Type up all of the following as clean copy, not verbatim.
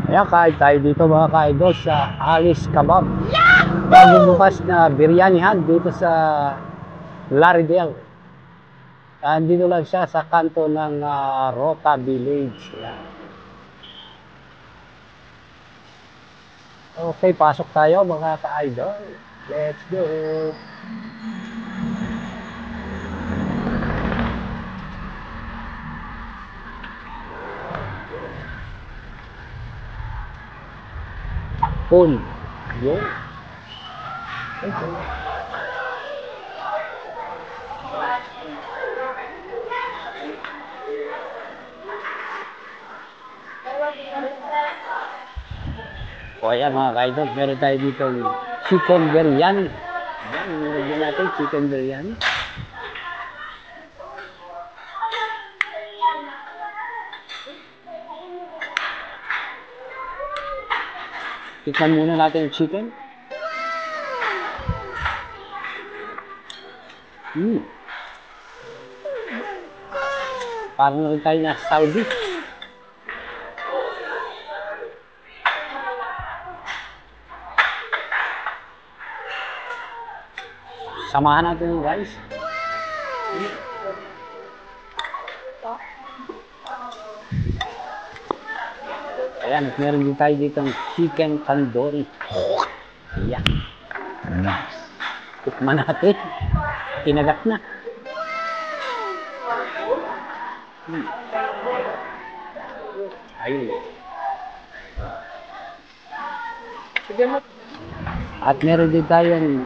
Ayan, kain tayo dito mga kaidol sa Alice Kebab. Bagong bukas na biryanihan dito sa Laredale. Dito lang siya sa kanto ng Rota Village. Ayan. Okay, pasok tayo mga ka-idol. Let's go! Full. Yun. Okay. O ayan mga ka-idol, meron tayo dito chicken biryani. Ayan, meron din natin chicken biryani. Tikman muna natin yung chicken. Parang naman tayo na Saudi. Samahan natin yung rice. Ayan, at meron din tayo dito ng chicken tandoori. Ayan. Tikman natin. Kinagat na. Ayun. At meron din tayong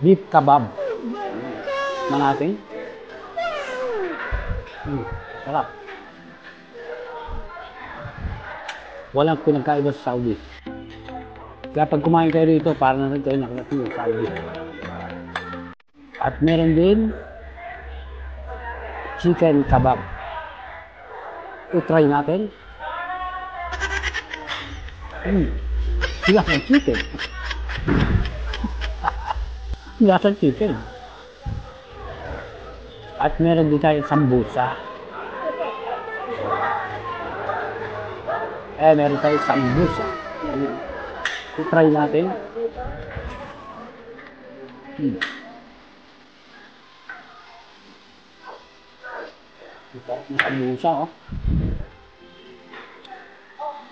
beef kebab. Tikman natin. Sarap. Walang pinagkaiba sa Saudi. Kaya pag kumain kayo rito, parang na rin kayo nakarating sa Saudi. At meron din chicken kebab. I-try natin. Lasang chicken. Lasang chicken. At meron din tayong sambusa. Meron tayong sambusa. I-try natin. Sambusa, oh.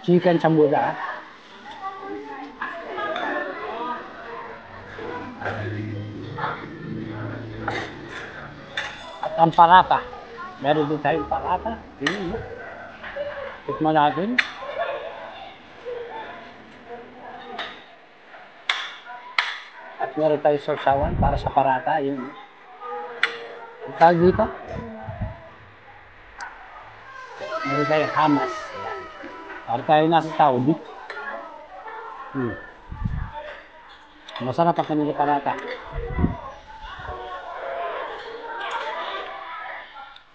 Chicken sambusa. At ang parata. Meron din tayong parata. Tikman natin. At meron tayong sausawan para sa parata. Yun. Ang tawag dito. Meron tayong hamas. Para tayo nasa Saudi. Masarap ang kanila parata.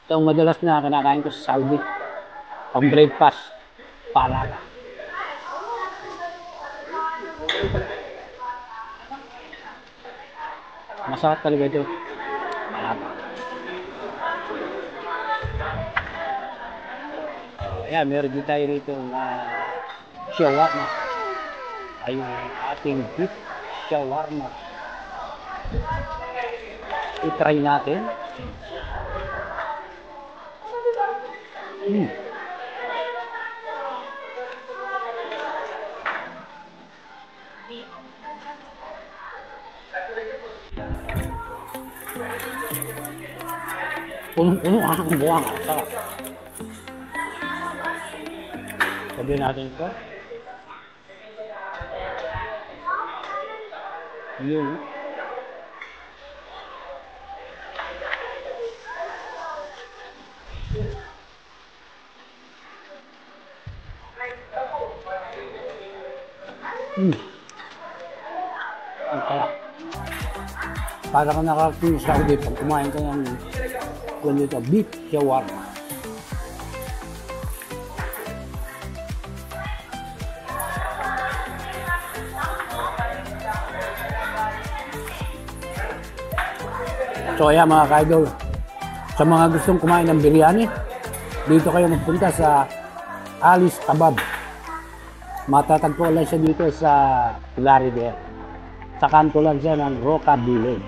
Ito ang madalas na kinakain ko sa Saudi. Pang breakfast. Parata. Masarap talaga ito. Parata. Ayan, meron din tayo rito shawarma. Ayun, ating beef shawarma. I-try natin. Punong-puno ang buwang. Sarap. Sabihin natin ito. Yun. Ang sarap. Para ka nakarating sa Saudi pag kumain ka ng ganito, beef shawarma. So ayan mga ka-idol, sa mga gustong kumain ng biryani, dito kayo magpunta sa Alice Kebab. Matatagpuan lang siya dito sa Laridel. Sa kanto lang siya ng Roca Village.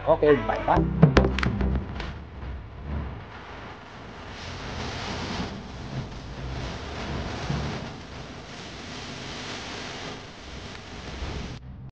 Okay, bye-bye.